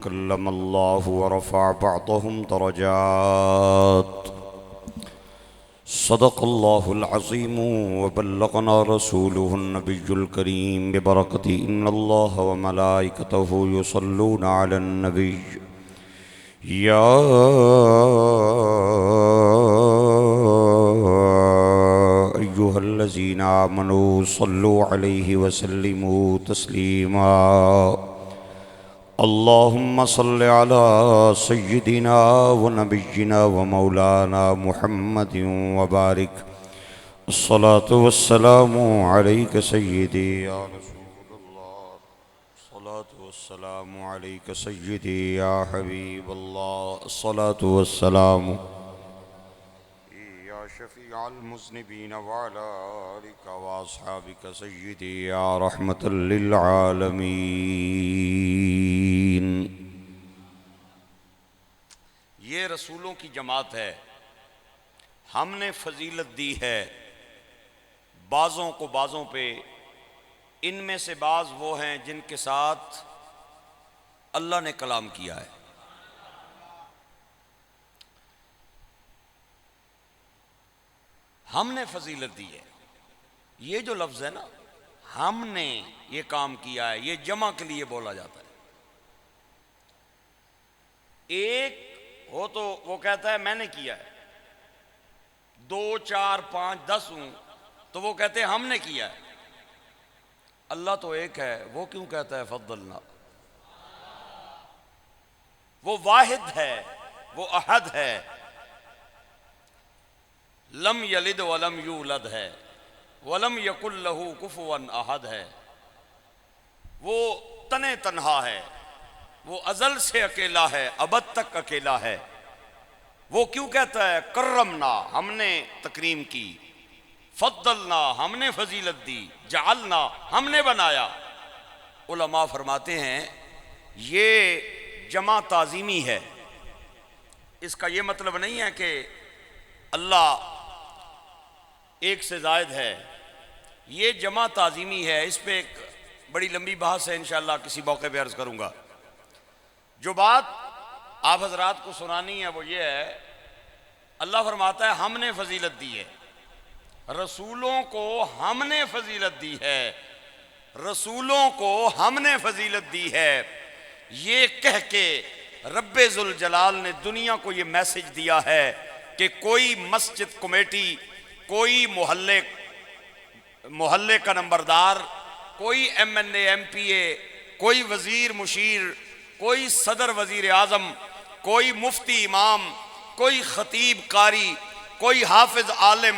كلم الله ورفع بعضهم درجات. صدق الله العظيم وبلغنا رسوله النبي الكريم ببركة إن الله وملائكته يصلون على النبي يا أيها الذين آمنوا صلوا عليه وسلموا تسليما. اللهم صل على سيدنا ونبينا ومولانا محمد وبارك. الصلاة والسلام عليك سيدي يا رسول الله. الصلاة والسلام عليك سيدي يا حبيب الله. الصلاة والسلام يا شفيع المذنبين وعلى آلك وأصحابك سيدي يا رحمة للعالمين. یہ رسولوں کی جماعت ہے، ہم نے فضیلت دی ہے بعضوں کو بعضوں پہ. ان میں سے بعض وہ ہیں جن کے ساتھ اللہ نے کلام کیا ہے. ہم نے فضیلت دی ہے. یہ جو لفظ ہے نا، ہم نے یہ کام کیا ہے، یہ جمع کے لیے بولا جاتا ہے. ایک ہو تو وہ کہتا ہے میں نے کیا ہے، 2 4 5 10 ہوں تو وہ کہتے ہیں ہم نے کیا ہے. اللہ تو ایک ہے، وہ کیوں کہتا ہے فضلنا؟ وہ واحد ہے، وہ احد ہے، لم یلد ولم یولد ہے، ولم یکن لہ کفوا احد ہے. وہ تنے تنہا ہے، وہ ازل سے اکیلا ہے، ابد تک اکیلا ہے. وہ کیوں کہتا ہے کرمنا، ہم نے تکریم کی، فضلنا، ہم نے فضیلت دی، جعلنا، ہم نے بنایا. علماء فرماتے ہیں یہ جمع تعظیمی ہے. اس کا یہ مطلب نہیں ہے کہ اللہ ایک سے زائد ہے. یہ جمع تعظیمی ہے. اس پہ ایک بڑی لمبی بحث ہے، انشاءاللہ کسی موقع پہ عرض کروں گا. جو بات آپ حضرات کو سنانی ہے وہ یہ ہے، اللہ فرماتا ہے ہم نے فضیلت دی ہے، رسولوں کو ہم نے فضیلت دی ہے، رسولوں کو ہم نے فضیلت دی ہے. یہ کہہ کے رب ذوالجلال نے دنیا کو یہ میسج دیا ہے کہ کوئی مسجد کمیٹی، کوئی محلے کا نمبردار، کوئی M N A M P A, کوئی وزیر مشیر، کوئی صدر وزیر اعظم، کوئی مفتی امام، کوئی خطیب قاری، کوئی حافظ عالم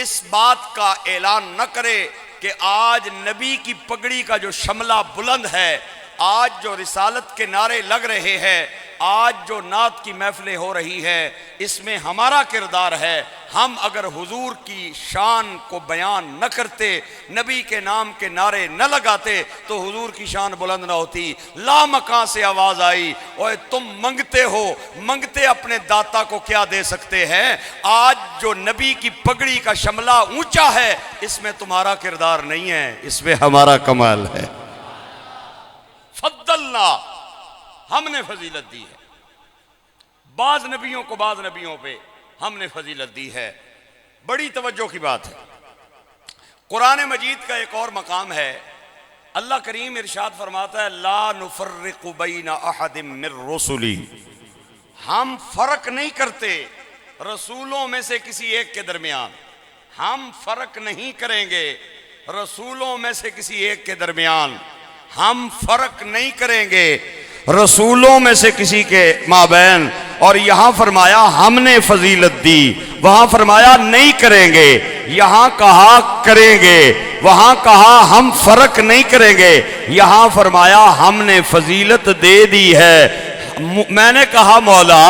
اس بات کا اعلان نہ کرے کہ آج نبی کی پگڑی کا جو شملہ بلند ہے، آج جو رسالت کے نعرے لگ رہے ہیں، آج جو نعت کی محفلیں ہو رہی ہے، اس میں ہمارا کردار ہے. ہم اگر حضور کی شان کو بیان نہ کرتے، نبی کے نام کے نعرے نہ لگاتے تو حضور کی شان بلند نہ ہوتی. لا مکان سے آواز آئی، اوے تم منگتے ہو، منگتے اپنے داتا کو کیا دے سکتے ہیں؟ آج جو نبی کی پگڑی کا شملہ اونچا ہے، اس میں تمہارا کردار نہیں ہے، اس میں ہمارا کمال ہے. فضلنا، ہم نے فضیلت دی ہے. بعض نبیوں کو بعض نبیوں پہ ہم نے فضیلت دی ہے. بڑی توجہ کی بات ہے. قرآن مجید کا ایک اور مقام ہے، اللہ کریم ارشاد فرماتا ہے لا نفرق بین احد من رسلی، ہم فرق نہیں کرتے رسولوں میں سے کسی ایک کے درمیان. ہم فرق نہیں کریں گے رسولوں میں سے کسی ایک کے درمیان. ہم فرق نہیں کریں گے رسولوں میں سے کسی کے مابین. اور یہاں فرمایا ہم نے فضیلت دی، وہاں فرمایا نہیں کریں گے، یہاں کہا کریں گے، وہاں کہا ہم فرق نہیں کریں گے، یہاں فرمایا ہم نے فضیلت دے دی ہے. میں نے کہا مولا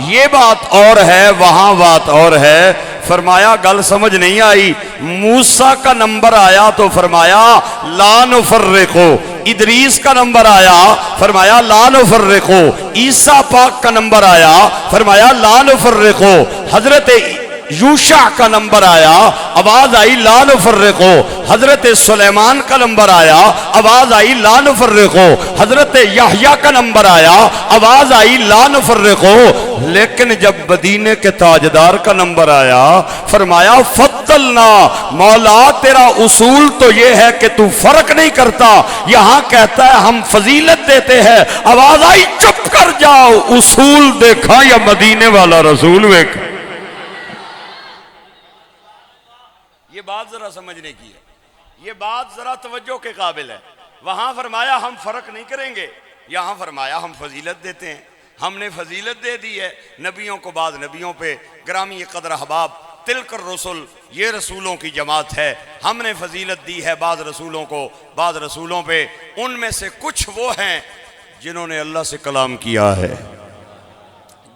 یہ بات اور ہے، وہاں بات اور ہے. فرمایا گل سمجھ نہیں آئی. موسیٰ کا نمبر آیا تو فرمایا لا نفرقو، ادریس کا نمبر آیا فرمایا لا نفرقو، عیسیٰ پاک کا نمبر آیا فرمایا لا نفرقو، حضرت یوشع کا نمبر آیا، آواز آئی لا نفرقو۔ حضرت سلیمان کا نمبر آیا، آواز آئی لا نفرقو۔ حضرت یحییٰ کا نمبر آیا، آواز آئی لا نفرقو۔ لیکن جب مدینے کے تاجدار کا نمبر آیا، فرمایا فضلنا، مولا تیرا اصول تو یہ ہے کہ تو فرق نہیں کرتا، یہاں کہتا ہے ہم فضیلت دیتے ہیں۔ آواز آئی چپ کر جاؤ، اصول دیکھا یا مدینے والا رسول دیکھا؟ یہ بات ذرا سمجھنے کی ہے، یہ بات ذرا توجہ کے قابل ہے۔ وہاں فرمایا ہم فرق نہیں کریں گے، یہاں فرمایا ہم فضیلت دیتے ہیں۔ ہم نے فضیلت دے دی ہے نبیوں کو بعض نبیوں پہ، گرامی قدر احباب تلک الرسل، یہ رسولوں کی جماعت ہے۔ ہم نے فضیلت دی ہے بعض رسولوں کو بعض رسولوں پہ، ان میں سے کچھ وہ ہیں جنہوں نے اللہ سے کلام کیا ہے،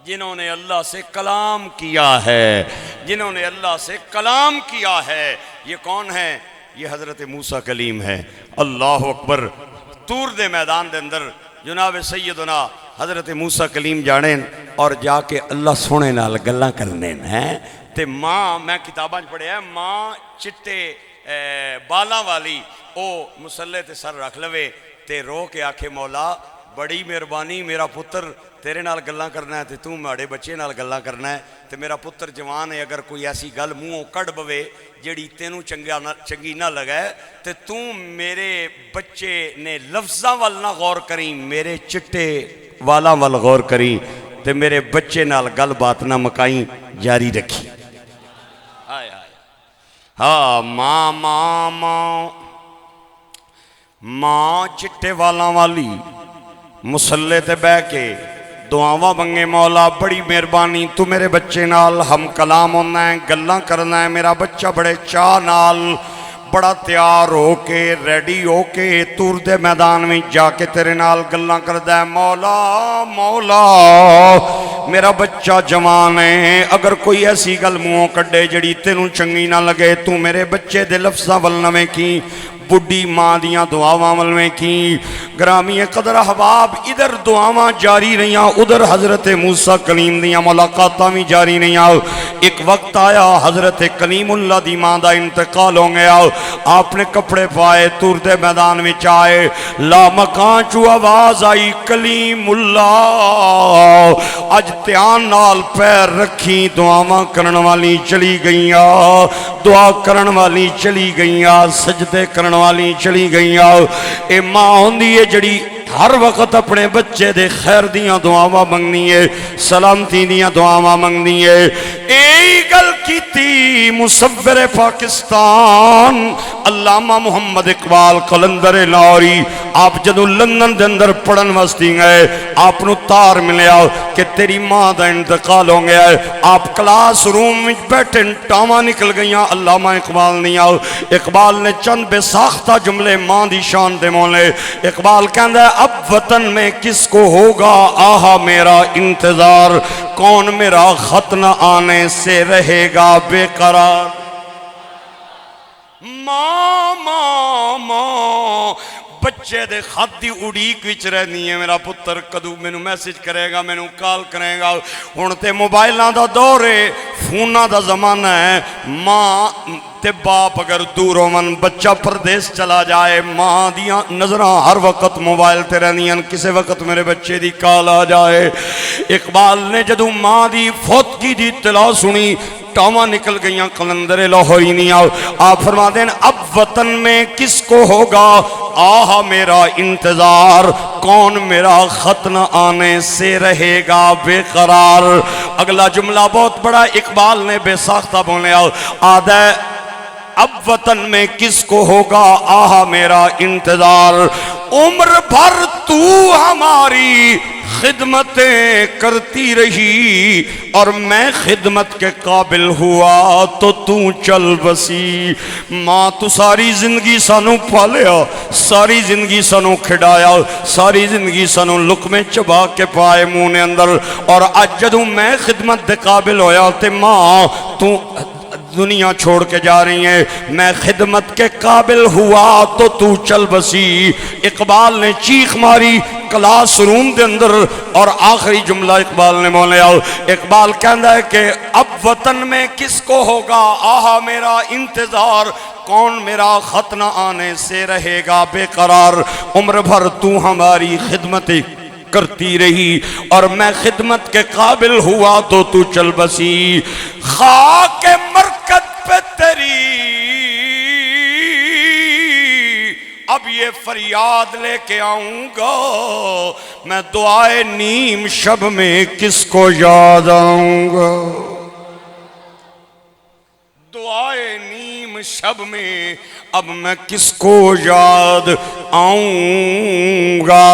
جنہوں نے اللہ سے کلام کیا ہے، جنہوں نے اللہ سے کلام کیا ہے۔ یہ کون ہے؟ یہ حضرت موسیٰ کلیم ہے۔ اللہ اکبر۔ طور دے میدان دے اندر جناب سیدنا حضرت موسیٰ کلیم جانے اور جا کے اللہ سونے نال گلاں کرنے ہیں تے ماں، میں کتاباں پڑھیا ہے، ماں چٹے بالاں والی او مسلح تے سر رکھ لوے تے رو کے آکھے مولا بڑی مہربانی، میرا پتر تیرے نال گلاں کرنا ہے تے تو ماڑے بچے نال گلاں کرنا ہے تے میرا پتر جوان ہے، اگر کوئی ایسی گل منہوں کڑ بوے جیڑی تینوں چنگی نہ لگائے تے تو میرے بچے نے لفظاں وال نہ غور کریں، میرے چٹے والا وال غور کریں تے میرے بچے نال گل بات نہ مکائیں، جاری رکھی۔ آئے آئے ہاں ماں ماں ماں ماں چٹے والا والی مسلے تے بہ کے دعاواں منگے مولا بڑی مہربانی تو میرے بچے نال ہم کلام ہونا ہے، گلاں کرنا ہے۔ میرا بچہ بڑے چاہ نال بڑا تیار ہو کے ریڈی ہو کے طور دے میدان میں جا کے تیرے نال گلاں کردا ہے۔ مولا مولا میرا بچہ جوان ہے، اگر کوئی ایسی گل منہوں کڈے جڑی تینوں چنگی نہ لگے تو میرے بچے دے لفظاں ول نویں کی، بڑی ماں دیاں دعاواں ملویں کی۔ گرامی قدر احباب ادھر دعاواں جاری رہیاں، ادھر حضرت موسیٰ کلیم دیاں ملاقاتاں بھی جاری رہیاں۔ ایک وقت آیا حضرت کلیم اللہ دی ماں دا انتقال ہو گیا، آپ نے کپڑے پائے طور دے میدان میں آئے، لا مکان چو آواز آئی کلیم اللہ، اج تیان نال پیر رکھی، دعاواں کرن والی چلی گئیاں، دعا کرن والی چلی گئیاں، سجدے کرن والی چلی گئیاں۔ اے ماں ہوندی ہے جڑی ہر وقت اپنے بچے دے خیر دیاں دعاواں منگنی ہے، سلامتی دیاں دعاواں منگنی ہے۔ اے گل کیتی مصور پاکستان علامہ محمد اقبال قلندر لاہوری، آپ جدو لندن دے اندر پڑھن واسطے گئے، آپ نو تار ملیا کہ تیری ماں دا انتقال ہو گیا ہے۔ آپ کلاس روم میں بیٹھے ٹاواں نکل گئیاں علامہ اقبال نہیں آؤ۔ اقبال نے چند بے ساختہ جملے ماں دی شان دے مولے۔ اقبال کہندہ ہے اب وطن میں کس کو ہوگا آہا میرا انتظار، کون میرا خط نہ آنے سے رہے گا بے قرار۔ ماں ماں ماں بچے دے خط دی اڑیک وچ رہنی ہے، میرا پتر کدو مینوں میسج کرے گا، مینوں کال کرے گا۔ ہن تے موبائلاں دا دور ہے، فوناں دا زمانہ ہے۔ ماں تے باپ اگر دور ہون، بچہ پردیس چلا جائے، ماں دیاں نظراں ہر وقت موبائل تے رہنیاں، کسے وقت میرے بچے دی کال آ جائے۔ اقبال نے جدو ماں دی فوتگی دی اطلاع سنی، ٹاواں نکل گئیاں قلندر لاہوری نہیں آؤ۔ آپ فرما دیں اب وطن میں کس کو ہوگا آہا میرا انتظار، کون میرا خط نہ آنے سے رہے گا بے قرار۔ اگلا جملہ بہت بڑا اقبال نے بے ساختہ بولے آدھے اب وطن میں کس کو ہوگا آہا میرا انتظار، عمر بھر تو ہماری خدمتیں کرتی رہی اور میں خدمت کے قابل ہوا تو چل بسی۔ ماں تو ساری زندگی سانو پالیا، ساری زندگی سانو کھڑایا، ساری زندگی سانو لقمے چبا کے پائے منہ نے اندر، اور اج جدوں میں خدمت دے قابل ہویا تے ماں تو دنیا چھوڑ کے جا رہی ہیں، میں خدمت کے قابل ہوا تو چل بسی۔ اقبال نے چیخ ماری کلاس روم دے اندر اور آخری جملہ اقبال نے بولیا اقبال کہندا ہے کہ اب وطن میں کس کو ہوگا آہا میرا انتظار کون میرا خط نہ آنے سے رہے گا بے قرار عمر بھر تو ہماری خدمت کرتی رہی اور میں خدمت کے قابل ہوا تو چل بسی خاک مرکز پہ تیری اب یہ فریاد لے کے آؤں گا میں دعائے نیم شب میں کس کو یاد آؤں گا دعائے نیم شب میں اب میں کس کو یاد آؤں گا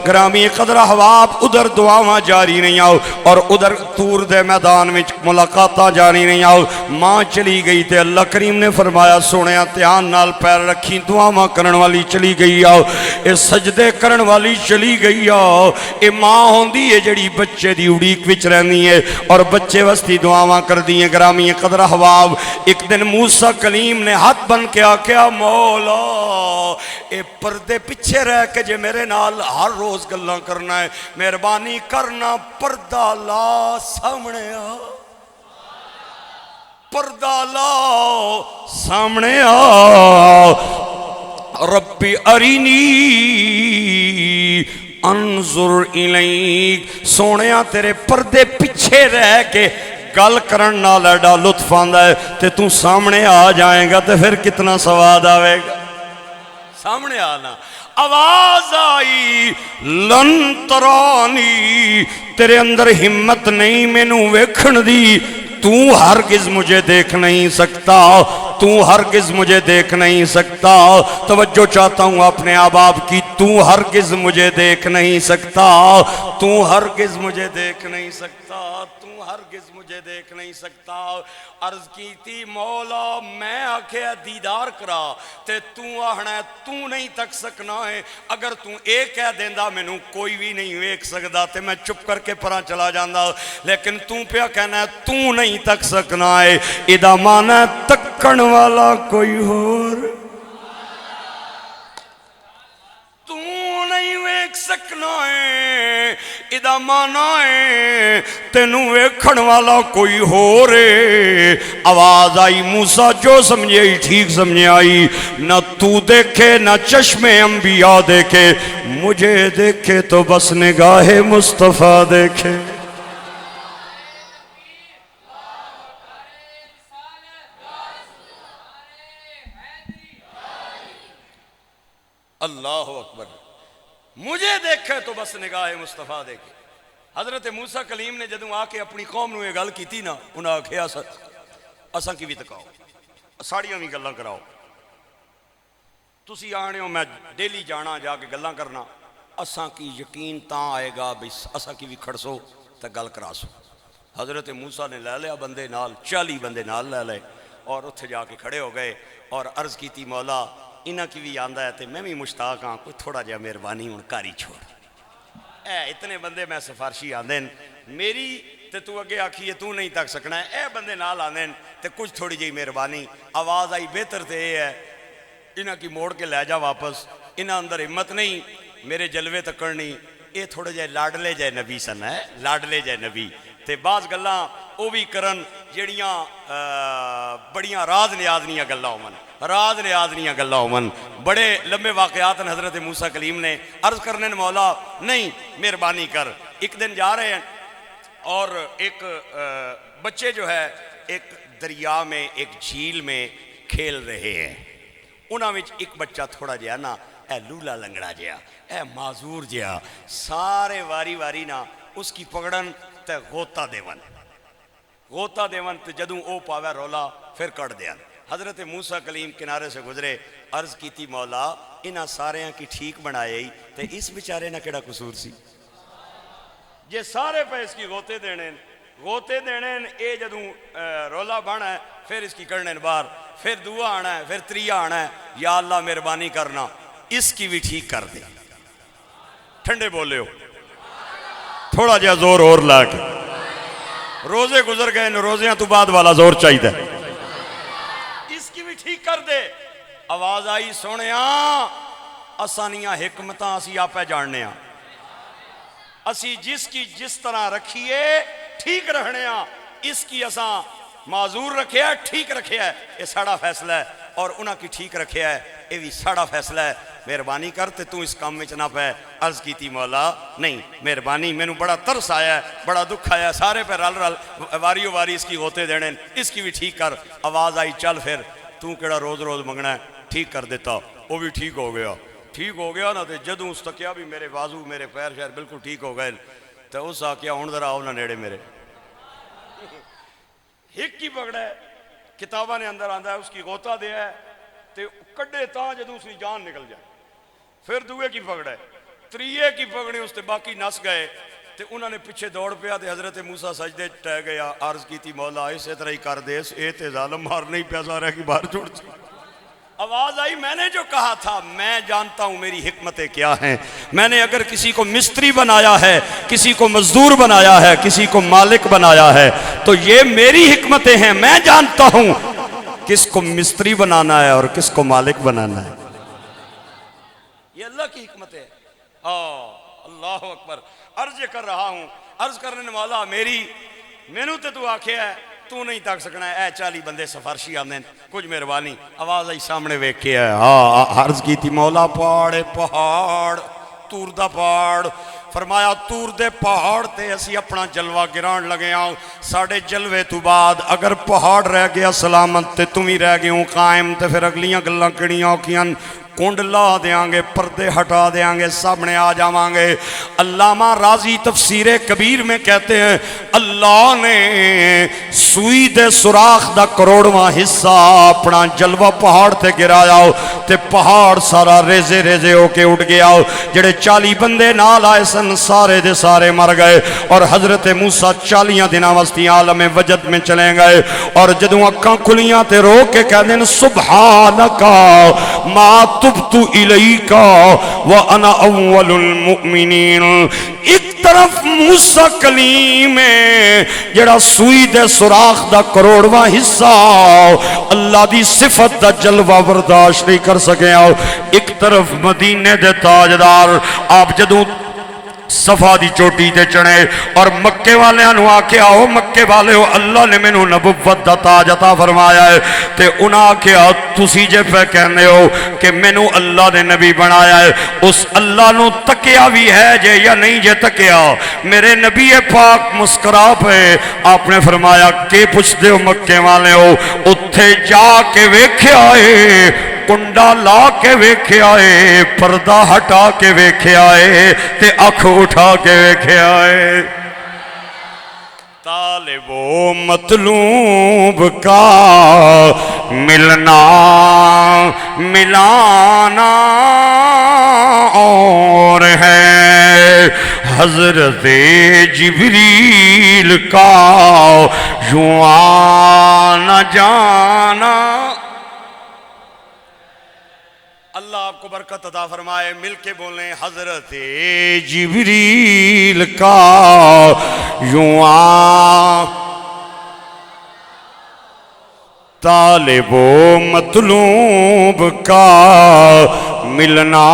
گرامی قدر احباب ادھر دعاواں جاری نہیں آؤ اور ادھر طور دے میدان میں ملاقاتاں جاری نہیں آؤ ماں چلی گئی تے اللہ کریم نے فرمایا سونیا دھیان نال پیر رکھی دعاواں کرن والی چلی گئی آؤ اے سجدے کرن والی چلی گئی آؤ اے ماں ہوندی ہے جڑی بچے دی اڑیک وچ رہندی ہے اور بچے واسطے دعاواں کردی ہیں گرامی قدر احباب ایک دن موسیٰ کلیم نے ہاتھ بن کے آکھیا مولا اے پردے پیچھے رہ کے جے میرے نال ہر روز گلاں کرنا ہے مہربانی کرنا پردہ لا سامنے آ پردہ لا سامنے آ ربی ارینی انظر الیک سونیا تیرے پردے پیچھے رہ کے گل کرن نال ایڈا لطف آندا ہے تے تو سامنے آ جائیں گا تے پھر کتنا سواد آوے گا سامنے آنا آواز آئی لن ترانی تیرے اندر ہمت نہیں میں نو ویکھن دی تو ہرگز مجھے دیکھ نہیں سکتا تو ہرگز مجھے دیکھ نہیں سکتا توجہ چاہتا ہوں اپنے آباب کی تو ہرگز مجھے دیکھ نہیں سکتا تو ہرگز مجھے دیکھ نہیں سکتا تو ہرگز مجھے دیکھ نہیں سکتا عرض کی تھی مولا میں آکھیا دیدار کرا تے تو آہنا ہے تو نہیں تک سکنا ہے اگر تو ایک کہہ دیندہ میں نو کوئی بھی نہیں ویک سکدا تے میں چپ کر کے پرا چلا جاندہ لیکن تو پیا کہنا ہے تو نہیں تک سکنا ہے ادا مانا ہے تکن والا کوئی اور تو نہیں ویک سکنا ہے ادا مانا ہے تینوں ویکھن والا کوئی ہو رے آواز آئی موسیٰ جو سمجھے ٹھیک سمجھے آئی نہ تو دیکھے نہ چشم انبیاء دیکھے مجھے دیکھے تو بس نگاہ مصطفیٰ دیکھے اللہ اکبر مجھے دیکھے تو بس نگاہ مصطفیٰ دیکھے حضرت موسیٰ کلیم نے جدوں آ کے اپنی قوم نو یہ گل کیتی نا انہاں آکھیا اساں کی بھی تکاؤ ساڑیاں بھی گلاں کراؤ تسی آنے ہو میں ڈیلی جانا جا کے گلاں کرنا اساں کی یقین تاں آئے گا بھی اساں کی بھی کھڑسو تے گل کرا سو حضرت موسیٰ نے لے لیا بندے نال 40 بندے نال لے لے اور اتھے جا کے کھڑے ہو گئے اور عرض کی تھی مولا انہاں کی بھی آندہ ہے تے میں بھی مشتاق ہاں کوئی تھوڑا جا مہربانی ہوں کاری چھوڑ اے اتنے بندے میں سفارشی آندیں میری تے تو اگے آکھیے تو نہیں تک سکنا ہے اے بندے نال آندیں تے کچھ تھوڑی جی مہربانی آواز آئی بہتر تے یہ ہے انہاں کی موڑ کے لے جا واپس انہاں اندر ہمت نہیں میرے جلوے تکڑنی اے تھوڑے جائے لاڈلے جائے نبی سن ہے لاڈلے جائے نبی تے بعض گلاں او بھی کرن جڑیاں بڑیاں راز نیازنیاں گلاں ہومن راز نیازنیاں گلاں ہومن بڑے لمبے واقعات حضرت موسیٰ کلیم نے عرض کرنے مولا نہیں مہربانی کر ایک دن جا رہے ہیں اور ایک بچے جو ہے ایک دریا میں ایک جھیل میں کھیل رہے ہیں انہاں وچ ایک بچہ تھوڑا جہا نا اے لولا لنگڑا جہا اے معذور جہا سارے واری واری نا اس کی پکڑن تے غوطہ دیون تے جدوں او پاوے رولا پھر کٹ دیان حضرت موسیٰ کلیم کنارے سے گزرے عرض کی تھی مولا انہاں ساریاں کی ٹھیک بنائے ہی تے اس بیچارے نہ کیڑا قصور سی جے سارے پہ اس کی غوطے دینے اے جدوں رولا بنا ہے پھر اس کی کرنے باہر پھر دعا آنا ہے پھر تریا آنا ہے یا اللہ مہربانی کرنا اس کی بھی ٹھیک کر دے ٹھنڈے بولے ہو تھوڑا جا زور اور لا کے روزے گزر گئے روزیاں تو بعد والا زور چاہیے اس کی بھی ٹھیک کر دے آواز آئی سونیاں آسانیاں حکمتاں اسی آپ جاننے ہاں اسی جس کی جس طرح رکھیے ٹھیک رہنے ہاں، اس کی اساں معذور رکھے ہے ٹھیک رکھے ہے، یہ ساڑا فیصلہ ہے، اور انہاں کی ٹھیک رکھے ہے یہ بھی ساڑا فیصلہ ہے۔ مہربانی کرتے تو اس کام میں چنا پہ عرض کی تھی مولا نہیں مہربانی، میں نے بڑا ترس آیا ہے، بڑا دکھ آیا ہے، سارے پہ رل رل واریو واری اس کی ہوتے دینے، اس کی بھی ٹھیک کر۔ آواز آئی چل پھر تو کیڑا روز روز منگنا ہے، ٹھیک کر دیتا، وہ بھی ٹھیک ہو گیا نا، تے جدوں اس تکیا بھی میرے بازو میرے پیر شہر بالکل ٹھیک ہو گئے، تو اس آکیا ہون ذرا آؤ نہ نیڑے میرے ہک کی پکڑا ہے، کتابہ نے اندر آندھا ہے اس کی غوطہ دیا ہے، تے کڈے تاں جدوں اس کی جان نکل جائے، پھر دوے کی پکڑا ہے، تریے کی پکڑی اس تے باقی نس گئے، تے انہوں نے پیچھے دوڑ پیا، تے حضرت موسیٰ سجدے ٹہ گیا، عرض کی تھی مولا اسے طرح ہی کر دے، اے تے ظالم مار نہیں پیسا رہ کی باہر چھوڑ سی۔ آواز آئی میں نے جو کہا تھا میں جانتا ہوں میری حکمتیں کیا ہیں، میں نے اگر کسی کو مستری بنایا ہے، کسی کو مزدور بنایا ہے، کسی کو مالک بنایا ہے، تو یہ میری حکمتیں ہیں، میں جانتا ہوں کس کو مستری بنانا ہے اور کس کو مالک بنانا ہے، یہ اللہ کی حکمت ہے۔ اللہ اکبر۔ عرض کر رہا ہوں، عرض کرنے والا میری مینوں تے تو آکھے ہے تو نہیں تک سکنا ہے، اے 40 بندے سفارشی آمدن کچھ مہربانی۔ آواز آئی سامنے ویکھ کے ہے، عرض کی تھی مولا پہاڑ تور دا پہاڑ، فرمایا تور دے پہاڑ تے اسی اپنا جلوہ گران لگے آؤں، ساڑھے جلوے تو بعد اگر پہاڑ رہ گیا سلامت تے تمہیں رہ گئے ہوں قائم، تے پھر اگلیاں گلاں کڑیاں کیاں کنڈ لا دیاں گے، پردے ہٹا دیاں گے، سامنے آ جاواں گے۔ علامہ راضی تفسیر کبیر میں کہتے ہیں اللہ نے سوئی دے سوراخ دا کروڑواں حصہ اپنا جلوہ پہاڑ تے گرایا تے پہاڑ سارا ریزے ریزے ہو کے اٹھ گیا، جڑے 40 بندے نال آئے سن سارے دے سارے مر گئے، اور حضرت موسیٰ 40 دنوں واسطے عالم وجد میں چلے گئے، اور جدوں اکھاں کھلیاں تے رو کے کہہ دین سبحانکا ما تبت الیکا وانا اول المؤمنین۔ ایک طرف موسیٰ کلیم ہے جڑا سوئی دے سوراخ دا کروڑواں حصہ اللہ دی صفت دا جلوہ برداشت نہیں کر سکے، ایک طرف مدینے دے تاجدار آپ جدوں صفا دی چوٹی تے چڑھے اور مکے والے انہوں آکے آؤ مکے والے ہو اللہ نے میں نوں نبوت دا تاج عطا فرمایا ہے، تے انہوں آکے آؤ تسی جے پہ کہنے ہو کہ میں نوں اللہ نے نبی بنایا ہے، اس اللہ نوں تکیا بھی ہے جے یا نہیں جے تکیا؟ میرے نبی پاک مسکرا پہ آپ نے فرمایا کہ پوچھ دے ہو مکے والے ہو، اتھے جا کے ویکھے آئے کنڈا لا کے ویکھے آئے، پردہ ہٹا کے ویکھے آئے، تے اکھ اٹھا کے ویکھے آئے۔ طالب و مطلوب کا ملنا ملانا اور ہے، حضرت جبریل کا یوں آنا جانا۔ اللہ آپ کو برکت عطا فرمائے، مل کے بولیں حضرت جبریل کا یوں طالب و مطلوب کا ملنا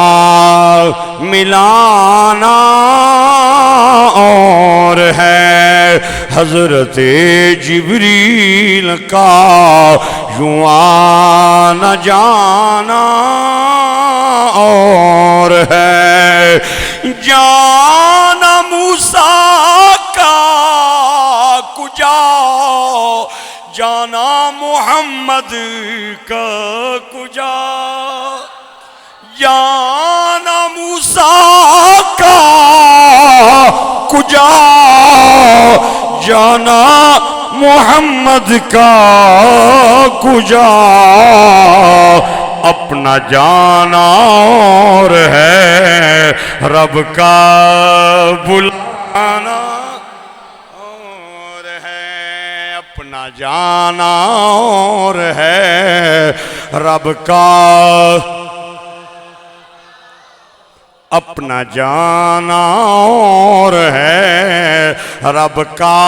ملانا اور ہے، حضرت جبریل کا یوں آنا جانا اور ہے، جانا موسیٰ کا کجا جانا محمد کا کجا، جانا موسیٰ کا کجا جانا محمد کا کجا، اپنا جانا اور ہے رب کا بلانا اور ہے، اپنا جانا اور ہے رب کا اپنا جانا اور ہے رب کا،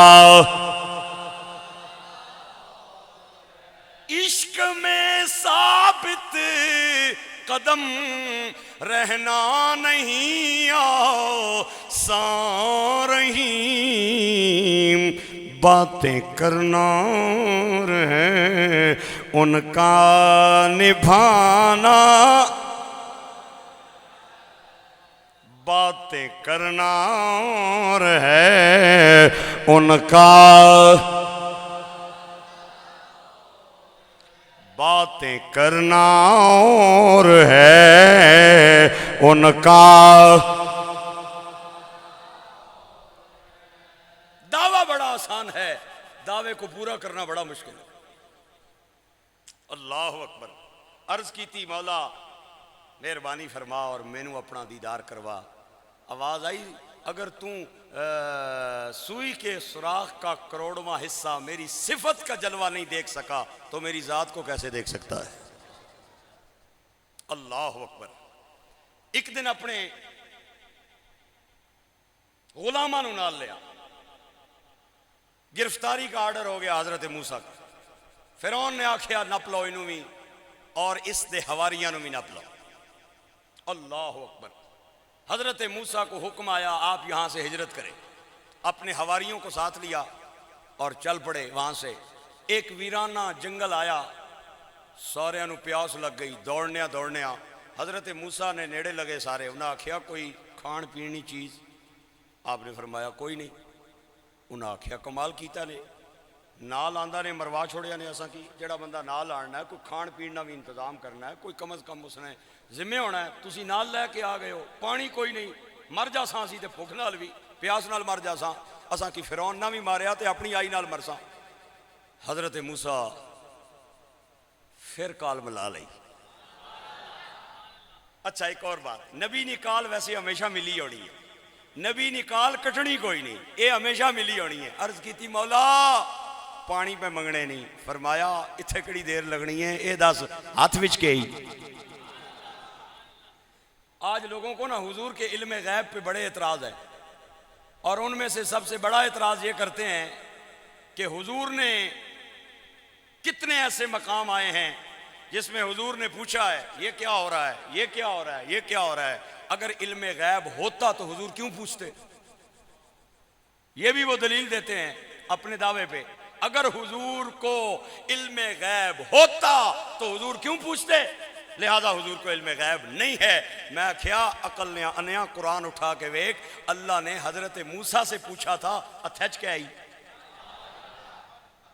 عشق میں ثابت قدم رہنا نہیں، حصہ رحیم باتیں کرنا اور ہے ان کا نبھانا، باتیں کرنا اور ہے ان کا، باتیں کرنا اور ہے ان کا۔ دعویٰ بڑا آسان ہے، دعوے کو پورا کرنا بڑا مشکل ہے۔ اللہ اکبر۔ عرض کی تھی مولا مہربانی فرما اور مینوں اپنا دیدار کروا۔ آواز آئی اگر سوئی کے سوراخ کا کروڑواں حصہ میری صفت کا جلوہ نہیں دیکھ سکا تو میری ذات کو کیسے دیکھ سکتا ہے؟ اللہ اکبر۔ ایک دن اپنے غلاماں نوں نال لیا، گرفتاری کا آرڈر ہو گیا حضرت موسیٰ کا۔ فرعون نے آکھیا نپ لو انہوں بھی اور اس دے حواریاں نوں بھی نپ لو۔ اللہ اکبر۔ حضرت موسیٰ کو حکم آیا آپ یہاں سے ہجرت کریں، اپنے حواریوں کو ساتھ لیا اور چل پڑے وہاں سے۔ ایک ویرانہ جنگل آیا، سارے نوں پیاس لگ گئی، دوڑنے حضرت موسیٰ نے نیڑے لگے سارے، انہاں آکھیا کوئی کھان پینی چیز؟ آپ نے فرمایا کوئی نہیں۔ انہاں آکھیا کمال کیتا نے، نال آندہ نے مروا چھوڑیا نے اساں کی، جڑا بندہ نال آنا ہے کوئی کھان پینا بھی انتظام کرنا ہے، کوئی کم از کم اس نے ذمہ ہونا ہے۔ تسی نال لے کے آ گئے ہو، پانی کوئی نہیں، مر جا ساں سی تے بھوک نال بھی، پیاس نال مر جا ساں، اساں کی فرعون نہ بھی ماریا تے اپنی آئی نال مرساں۔ حضرت موسیٰ پھر کال ملا لئی۔ اچھا ایک اور بات، نبی نکال ویسے ہمیشہ ملی ہونی ہے، نبی نکال کٹنی کوئی نہیں، اے ہمیشہ ملی ہونی ہے۔ عرض کی تھی مولا پانی پہ منگنے نہیں، فرمایا اتھے کڑی دیر لگنی ہے، اے دس ہاتھ وچ کے ہی۔ آج لوگوں کو نا حضور کے علم غیب پہ بڑے اعتراض ہے، اور ان میں سے سب سے بڑا اعتراض یہ کرتے ہیں کہ حضور نے کتنے ایسے مقام آئے ہیں جس میں حضور نے پوچھا ہے یہ کیا ہو رہا ہے، یہ کیا ہو رہا ہے، یہ کیا ہو رہا ہے۔ اگر علم غیب ہوتا تو حضور کیوں پوچھتے؟ یہ بھی وہ دلیل دیتے ہیں اپنے دعوے پہ، اگر حضور کو علم غیب ہوتا تو حضور کیوں پوچھتے؟ لہذا حضور کو علم غیب نہیں ہے۔ میں کیا عقل نے انیا قرآن اٹھا کے ویک، اللہ نے حضرت موسیٰ سے پوچھا تھا اتھیچ کے آئی۔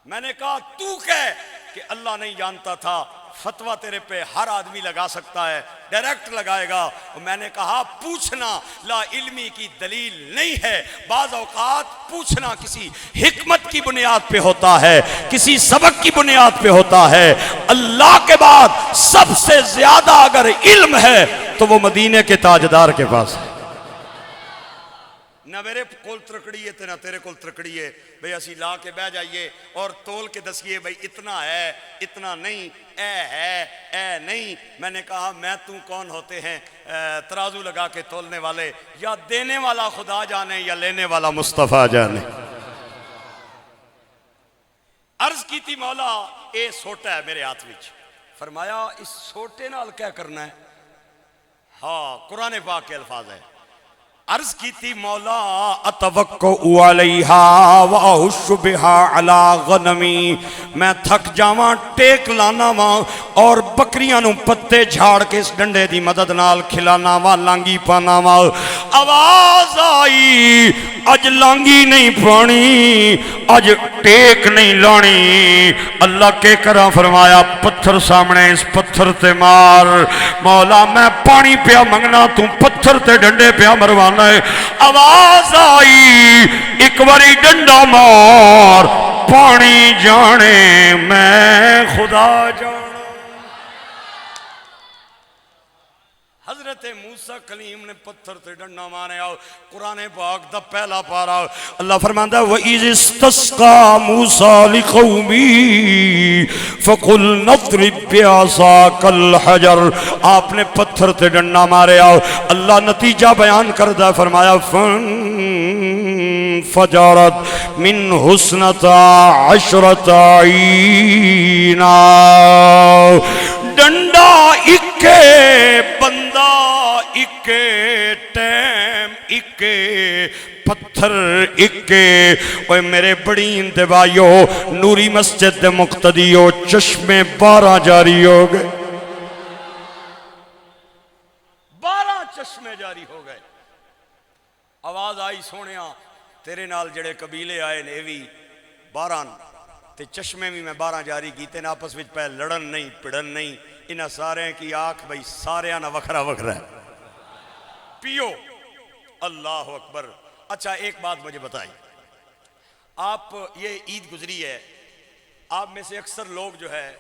میں نے کہا تو کہہ کہ اللہ نہیں جانتا تھا، فتوہ تیرے پہ ہر آدمی لگا سکتا ہے، ڈائریکٹ لگائے گا۔ میں نے کہا پوچھنا لا علمی کی دلیل نہیں ہے، بعض اوقات پوچھنا کسی حکمت کی بنیاد پہ ہوتا ہے، کسی سبق کی بنیاد پہ ہوتا ہے۔ اللہ کے بعد سب سے زیادہ اگر علم ہے تو وہ مدینے کے تاجدار کے پاس ہے۔ نہ میرے کول ترکڑی ہے نہ تیرے کول ترکڑی ہے، بھئی اسی لا کے بہ جائیے اور تول کے دسیے بھئی اتنا ہے اتنا نہیں، اے ہے اے نہیں۔ میں نے کہا میں تو کون ہوتے ہیں ترازو لگا کے تولنے والے؟ یا دینے والا خدا جانے یا لینے والا مصطفیٰ جانے۔ عرض کی تھی مولا اے سوٹا ہے میرے ہاتھ وچ، فرمایا اس سوٹے نال کیا کرنا ہے؟ ہاں قرآن پاک کے الفاظ ہے۔ عرض کی تھی مولا اتوقع علیہا واحش بہا علی غنمی، میں تھک جاواں ٹیک لانا واں اور بکریاں نوں پتے جھاڑ کے اس ڈنڈے دی مدد نال کھلانا واں، لانگی پانا واں۔ آواز آئی اج لانگی نہیں پانی، اج ٹیک نہیں لانی۔ اللہ کے کرا، فرمایا پتھر سامنے اس پتھر تے مار۔ مولا میں پانی پیا منگنا تو پتھر تے ڈنڈے پیا مروانا ہے۔ آواز آئی ایک باری ڈنڈا مار، پانی جانے میں خدا جانا۔ حضرت موسیٰ کلیم نے پتھر تے ڈنڈا مارے۔ آؤ قرآن پاک دا پہلا پارا اللہ فرماندا ہے وَإِذِ اسْتَسْقَىٰ مُوسَىٰ لِقَوْمِهِ فَقُلْنَا اضْرِب بِّعَصَاكَ الْحَجَرَ، آپ نے پتھر تے ڈنڈا مارے۔ آؤ اللہ نتیجہ بیان کردہ ہے، فرمایا فَانْفَجَرَتْ مِنْهُ اثْنَتَا عَشْرَةَ عَيْنًا، ڈنڈا اکے بندہ اکے ٹیم اکے پتھر اکے اوے میرے بڑین دے بھائیو نوری مسجد دے مقتدیو چشمے 12 جاری ہو گئے 12 چشمے جاری ہو گئے آواز آئی سونیا تیرے نال جڑے قبیلے آئے نے بھی 12 تے چشمے بھی میں 12 جاری کیتے نا آپس وچ پہ لڑن نہیں پڑن نہیں انہاں سارے کی آنکھ بھئی سارے نہ وکھرا وکھرا ہے پیو اللہ اکبر اچھا ایک بات مجھے بتائی آپ یہ عید گزری ہے آپ میں سے اکثر لوگ جو ہے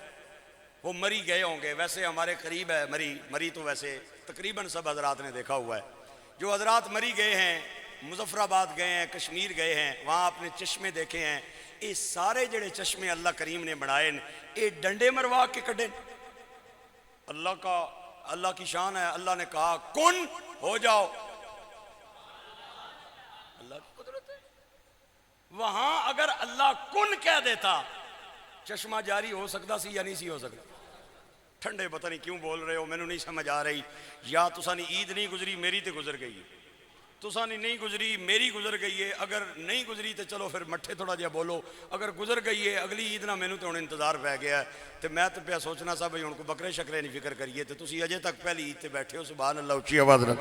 وہ مری گئے ہوں گے ویسے ہمارے قریب ہے مری تو ویسے تقریباً سب حضرات نے دیکھا ہوا ہے جو حضرات مری گئے ہیں مظفر آباد گئے ہیں کشمیر گئے ہیں وہاں آپ نے چشمے دیکھے ہیں یہ سارے جڑے چشمے اللہ کریم نے بنائے یہ ڈنڈے مروا کے کڈے اللہ کی شان ہے اللہ نے کہا کن ہو جاؤ اللہ کی قدرت ہے وہاں اگر اللہ کن کہہ دیتا چشمہ جاری ہو سکتا سی یا نہیں سی ہو سکتا ٹھنڈے پتہ نہیں کیوں بول رہے ہو میں نے نہیں سمجھ آ رہی یا تسانی عید نہیں گزری میری تے گزر گئی ہے تسانی نہیں گزری میری گزر گئی ہے اگر نہیں گزری تو چلو پھر مٹھے تھوڑا جہا بولو اگر گزر گئی ہے اگلی عید نہ مینوں تو ہن انتظار پہ گیا ہے تو میں تو پیا سوچنا سا بھئی ہن کو بکرے شکرے نہیں فکر کریے تو تسی اجے تک پہلی عید تے بیٹھے ہو سبحان اللہ اونچی آواز رکھ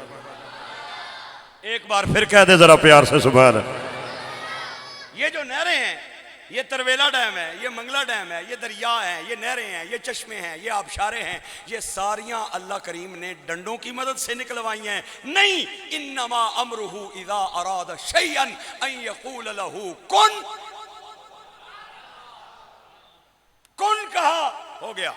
ایک بار پھر کہہ دے ذرا پیار سے سبحان اللہ یہ جو نہریں ہیں یہ ترویلا ڈیم ہے یہ منگلا ڈیم ہے یہ دریا ہیں یہ نہریں ہیں یہ چشمے ہیں یہ آبشاریں ہیں یہ ساریاں اللہ کریم نے ڈنڈوں کی مدد سے نکلوائی ہیں نہیں انما امرہ اذا اراد شیئا ان یقول لہ کن کہا ہو گیا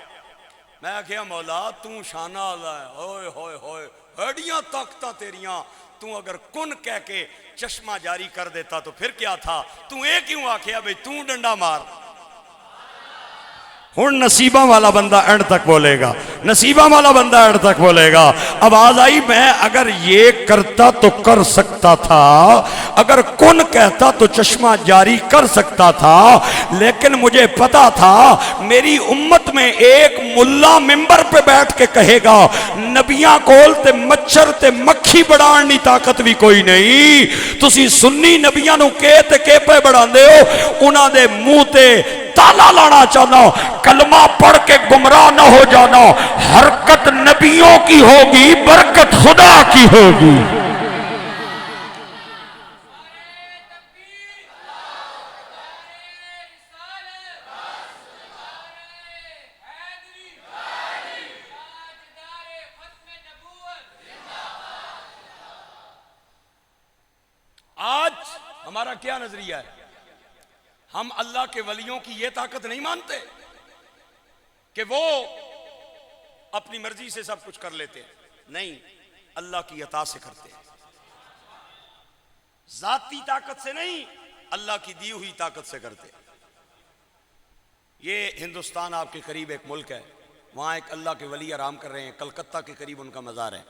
میں کہا مولا تو شانہ اللہ ہے ہوئے ہوئے ہوئے ہڈیاں طاقتاں تیریاں تو اگر کن کہہ کے چشمہ جاری کر دیتا تو پھر کیا تھا تو ایک کیوں آکھیا بھئی تو ڈنڈا مار ہن نصیبہ والا بندہ اینڈ تک بولے گا نصیبہ والا بندہ اینڈ تک بولے گا آواز آئی میں اگر یہ کرتا تو کر سکتا تھا اگر کن کہتا تو چشمہ جاری کر سکتا تھا لیکن مجھے پتا تھا میری امت میں ایک ملا ممبر پہ بیٹھ کے کہے گا نبیاں کول تے مچھر تے مکھی بڑھانی طاقت بھی کوئی نہیں تسی سنی نبیاں نو کے پہ بڑھان دے ہو انہاں دے منہ تے تالا لانا چاہنا کلمہ پڑھ کے گمراہ نہ ہو جانا حرکت نبیوں کی ہوگی برکت خدا کی ہوگی آج ہمارا کیا نظریہ ہے ہم اللہ کے ولیوں کی یہ طاقت نہیں مانتے کہ وہ اپنی مرضی سے سب کچھ کر لیتے ہیں نہیں اللہ کی عطا سے کرتے ہیں ذاتی طاقت سے نہیں اللہ کی دی ہوئی طاقت سے کرتے ہیں یہ ہندوستان آپ کے قریب ایک ملک ہے وہاں ایک اللہ کے ولی آرام کر رہے ہیں کلکتہ کے قریب ان کا مزار ہے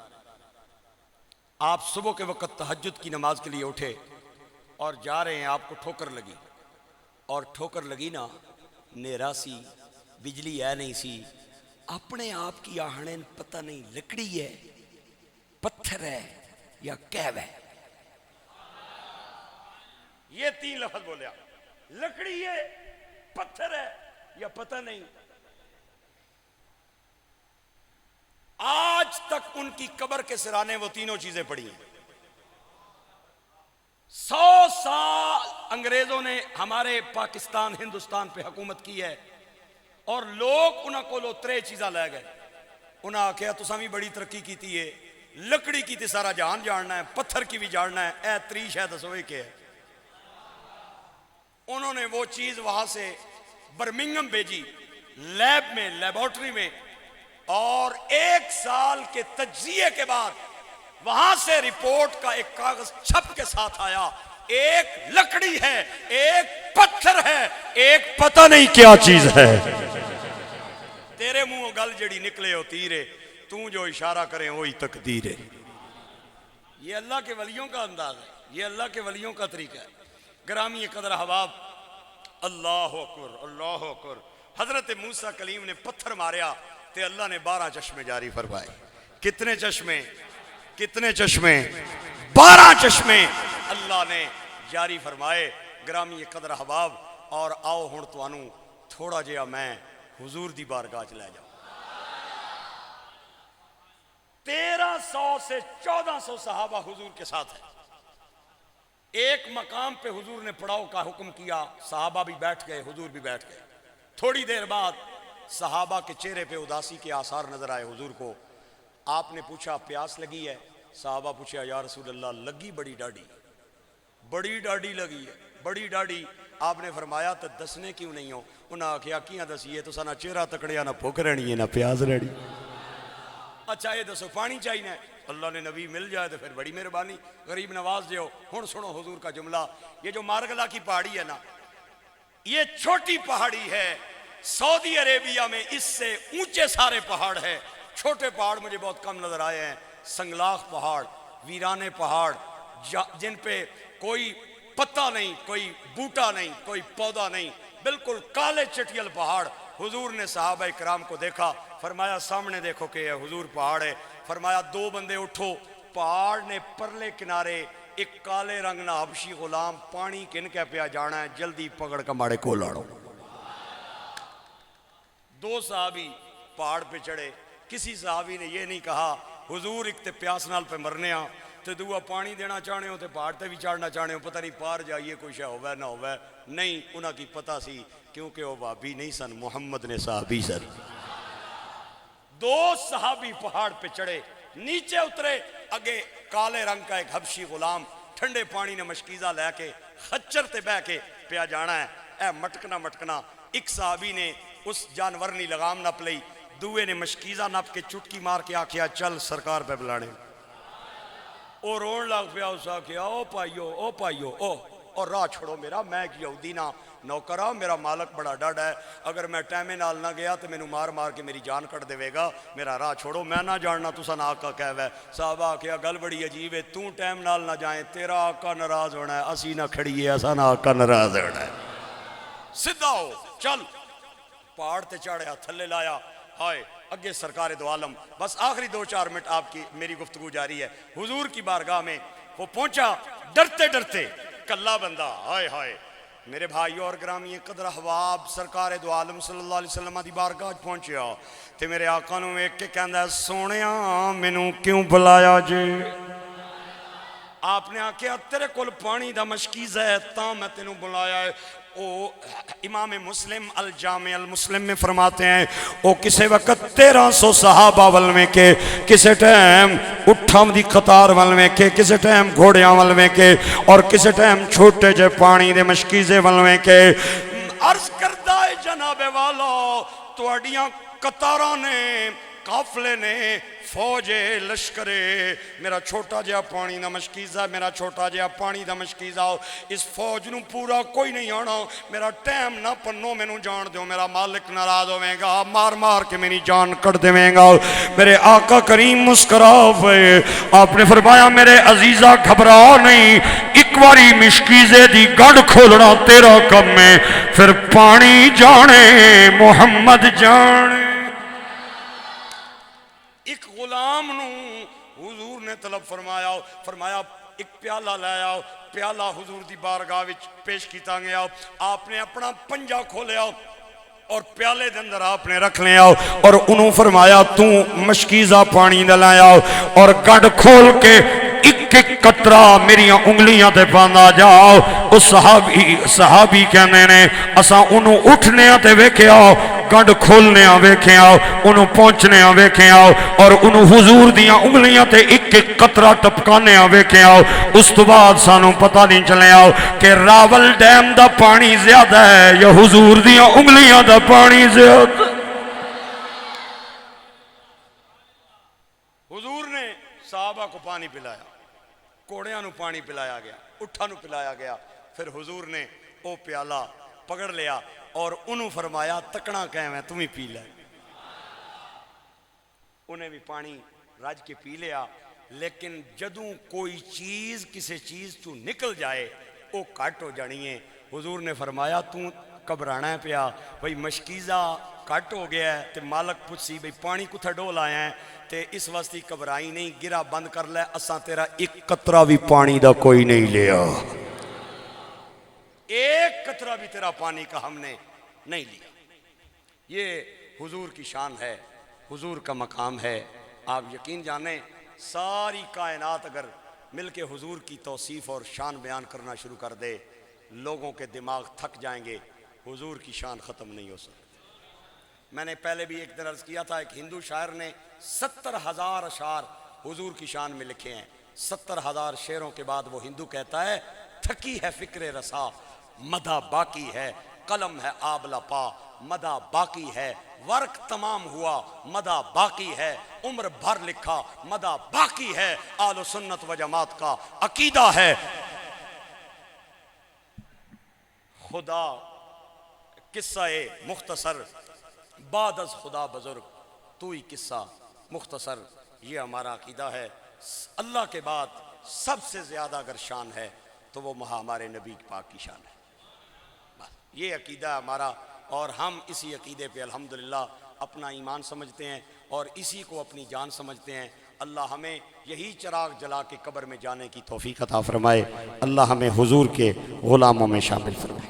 آپ صبح کے وقت تہجد کی نماز کے لیے اٹھے اور جا رہے ہیں آپ کو ٹھوکر لگی اور ٹھوکر لگی نا نیرا سی بجلی ہے نہیں سی اپنے آپ کی آہنیں پتہ نہیں لکڑی ہے پتھر ہے یا کیب ہے یہ 3 لفظ بولیا لکڑی ہے پتھر ہے یا پتہ نہیں آج تک ان کی قبر کے سرانے وہ تینوں چیزیں پڑی ہیں 100 سال انگریزوں نے ہمارے پاکستان ہندوستان پہ حکومت کی ہے اور لوگ انہاں کو لو 3 چیزاں لے گئے انہاں کہا تو سامی بڑی ترقی کی تھی ہے لکڑی کی تے سارا جہان جاننا ہے پتھر کی بھی جاننا ہے اے 3 شاید سوئے کے ہے انہوں نے وہ چیز وہاں سے برمنگم بھیجی لیب میں لیبارٹری میں اور 1 سال کے تجزیے کے بعد وہاں سے رپورٹ کا ایک کاغذ چھپ کے ساتھ آیا ایک لکڑی ہے ایک پتھر ہے ایک پتہ نہیں کیا چیز ہے تیرے منہ گل جڑی نکلے ہو تیرے تو جو اشارہ کریں وہی تقدیر ہے یہ اللہ کے ولیوں کا انداز ہے یہ اللہ کے ولیوں کا طریقہ ہے گرامی قدر احباب اللہ اکبر اللہ اکبر حضرت موسیٰ کلیم نے پتھر ماریا تے اللہ نے 12 چشمے جاری فرمائے کتنے چشمے 12 چشمے اللہ نے جاری فرمائے گرامی قدر احباب، اور آؤ ہن توانوں تھوڑا جہا میں حضور دی بارگاہ چ لے جاؤں۔ 1300 سے 1400 صحابہ حضور کے ساتھ ہیں۔ ایک مقام پہ حضور نے پڑاؤ کا حکم کیا، صحابہ بھی بیٹھ گئے، حضور بھی بیٹھ گئے۔ تھوڑی دیر بعد صحابہ کے چہرے پہ اداسی کے آثار نظر آئے حضور کو۔ آپ نے پوچھا پیاس لگی ہے؟ صحابہ پوچھا یا رسول اللہ لگی بڑی ڈاڑی لگی ہے، بڑی ڈاڑی۔ آپ نے فرمایا تو دسنے کیوں نہیں ہو؟ انہاں آکھیا کیاں دسیے، تو سانا چہرہ تکڑیا، نہ بھوک رہنی ہے نہ پیاس رہنی۔ اچھا یہ دسو پانی چاہیے؟ اللہ نے نبی مل جائے تو پھر بڑی مہربانی، غریب نواز جو۔ ہن سنو حضور کا جملہ۔ یہ جو مارگلا کی پہاڑی ہے نا، یہ چھوٹی پہاڑی ہے، سعودی عربیہ میں اس سے اونچے سارے پہاڑ ہے۔ چھوٹے پہاڑ مجھے بہت کم نظر آئے ہیں، سنگلاخ پہاڑ، ویرانے پہاڑ جن پہ کوئی پتہ نہیں، کوئی بوٹا نہیں، کوئی پودا نہیں، بالکل کالے چٹیل پہاڑ۔ حضور نے صحابہ کرام کو دیکھا، فرمایا سامنے دیکھو کہ یہ حضور پہاڑ ہے۔ فرمایا دو بندے اٹھو، پہاڑ نے پرلے کنارے ایک کالے رنگ نہ حبشی غلام پانی کن کے پیا جانا ہے، جلدی پکڑ کا ماڑے کو لاڑو۔ دو صحابی پہاڑ پہ چڑھے، کسی صحابی نے یہ نہیں کہا حضور ایک تے پیاس نال پہ مرنے ہاں تے دعا پانی دینا چاہنے ہو تے پہاڑ تے بھی چڑھنا چاہنے ہو، پتہ نہیں پار جائیے کوئی شے ہوئے نہ ہوئے۔ نہیں، انہاں کی پتہ سی، کیونکہ وہ وہابی نہیں سن، محمد نے صحابی سن۔ دو صحابی پہاڑ پہ چڑھے، نیچے اترے، اگے کالے رنگ کا ایک حبشی غلام ٹھنڈے پانی نے مشکیزہ لے کے خچر تے بہ کے پیا جانا ہے۔ اے مٹکنا ایک صحابی نے اس جانور نی لگام نپ لئی، دوے نے مشکیزہ نپ کے چٹکی مار کے آکھیا چل سرکار پہ بلانے۔ او رون لگ پیا، اسا کیا او پائیو اور راہ چھوڑو میرا، میں ایک یہودی نہ نوکرہ، میرا مالک بڑا ڈاڈ ہے، اگر میں ٹیمے نال نہ گیا تو مینوں مار کے میری جان کٹ دے گا، میرا راہ چھوڑو، میں نہ جاننا تسا نہ آقا کہوے۔ صحابہ کیا گل بڑی عجیب ہے، تو ٹیم نال نہ جائیں، تیرا آقا ناراض ہونا ہے، اسی نہ کھڑیے، اسا نہ آقا ناراض ہونا ہے۔ سدھا ہو چل، پہاڑ تے چڑھیا، تھلے لایا، ہائے اگے سرکار دو عالم۔ بس آخری 2-4 منٹ آپ کی میری گفتگو جاری ہے۔ حضور کی بارگاہ میں وہ پہنچا، ڈرتے کلا بندہ، ہائے میرے بھائیو اور گرامی قدر احباب، سرکار دو عالم صلی اللہ علیہ وسلم دی بارگاہ پہنچیا تے میرے آقا نو ویکھ کے کہندا سونیاں مینوں کیوں بلایا جے؟ آپ نے آکھیا تیرے کول پانی دا مشکیزہ ہے تاں میں تینوں بلایا ہے۔ او امام مسلم الجامع المسلم میں فرماتے ہیں او کسے وقت 1300 صحابہ والویں کے، کسے ٹائم اٹھام دی قطار والویں کے، کسے ٹائم گھوڑیاں والویں کے، اور کسے ٹائم چھوٹے جے پانی دے مشکیزے والویں کے۔ عرض کردہ ہے جناب والا توڑیاں قطاراں نے، قافلے نے، فوج لشکرے، میرا چھوٹا جہا پانی دا مشکیزہ، میرا چھوٹا جہا پانی دا مشکیزہ، اس فوج نو پورا کوئی نہیں آنا، میرا ٹیم نہ پنو مینوں جان دیو، میرا مالک ناراض ہوئے گا، مار کے میری جان کٹ دیویں گا۔ میرے آقا کریم مسکرا ہوئے، آپ نے فرمایا میرے عزیزہ گھبرا نہیں، ایک واری مشکیزے دی گنڈ کھولنا تیرا کم ہے، پھر پانی جانے محمد جانے۔ ایک غلام نو حضور نے طلب فرمایا ایک پیالہ لایا، پیالہ حضور دی بارگاہ وچ پیش کیتا گیا، آپ نے اپنا پنجہ کھولیا اور پیالے دے اندر آپ نے رکھ لیا اور انہوں فرمایا تو مشکیزہ پانی نہ لایا اور گڑ کھول کے ایک قطرہ میری انگلیاں تے پاندہ جاؤ۔ اس صحابی کہنے نے اساں انہوں اٹھنے تے ویکھے آؤ، گنڈ کھولنے ویکھے آؤ، انہوں پہنچنے ویکھے آؤ اور انہوں حضور دیاں انگلیاں تے ایک قطرہ ٹپکانے ویکھے آؤ۔ اس تو بعد سانوں پتہ نہیں چلے آؤ کہ راول ڈیم دا پانی زیادہ ہے یا حضور دیاں انگلیاں دا پانی زیادہ۔ حضور نے صحابہ کو پانی پلایا، کوڑیاں نو پانی پلایا گیا، اٹھا نو پلایا گیا، پھر حضور نے او پیالہ پکڑ لیا اور انہوں فرمایا تکنا کہہ تم ہی پی لے۔ انہیں بھی پانی راج کے پی لیا، لیکن جدوں کوئی چیز کسی چیز تو نکل جائے وہ کٹ ہو جانی ہے۔ حضور نے فرمایا تو گھبرانا ہے پیا بھئی مشکیزہ کٹ ہو گیا ہے تے مالک پوچھ سی بھئی پانی کتھا ڈول آیا ہے تے اس واسطے گھبرائی نہیں، گرا بند کر لے، اساں تیرا ایک قطرہ بھی پانی دا کوئی نہیں لیا۔ قطرہ بھی تیرا پانی کا ہم نے نہیں لیا۔ یہ حضور کی شان ہے، حضور کا مقام ہے۔ آپ یقین جانیں ساری کائنات اگر مل کے حضور کی توصیف اور شان بیان کرنا شروع کر دے، لوگوں کے دماغ تھک جائیں گے، حضور کی شان ختم نہیں ہو سکتی۔ میں نے پہلے بھی ایک دن عرض کیا تھا، ایک ہندو شاعر نے 70,000 اشعار حضور کی شان میں لکھے ہیں۔ 70,000 شعروں کے بعد وہ ہندو کہتا ہے تھکی ہے فکر رسا مدہ باقی ہے، قلم ہے آبلہ پا مدہ باقی ہے، ورق تمام ہوا مدہ باقی ہے، عمر بھر لکھا مدہ باقی ہے، اہل و سنت و جماعت کا عقیدہ ہے۔ خدا قصہ مختصر بعد از خدا بزرگ، تو ہی قصہ مختصر، یہ ہمارا عقیدہ ہے۔ اللہ کے بعد سب سے زیادہ اگر شان ہے تو وہ ہمارے نبی پاک کی شان ہے۔ بس یہ عقیدہ ہمارا، اور ہم اسی عقیدے پہ الحمدللہ اپنا ایمان سمجھتے ہیں اور اسی کو اپنی جان سمجھتے ہیں۔ اللہ ہمیں یہی چراغ جلا کے قبر میں جانے کی توفیق عطا فرمائے۔ اللہ ہمیں حضور کے غلاموں میں شامل فرمائے۔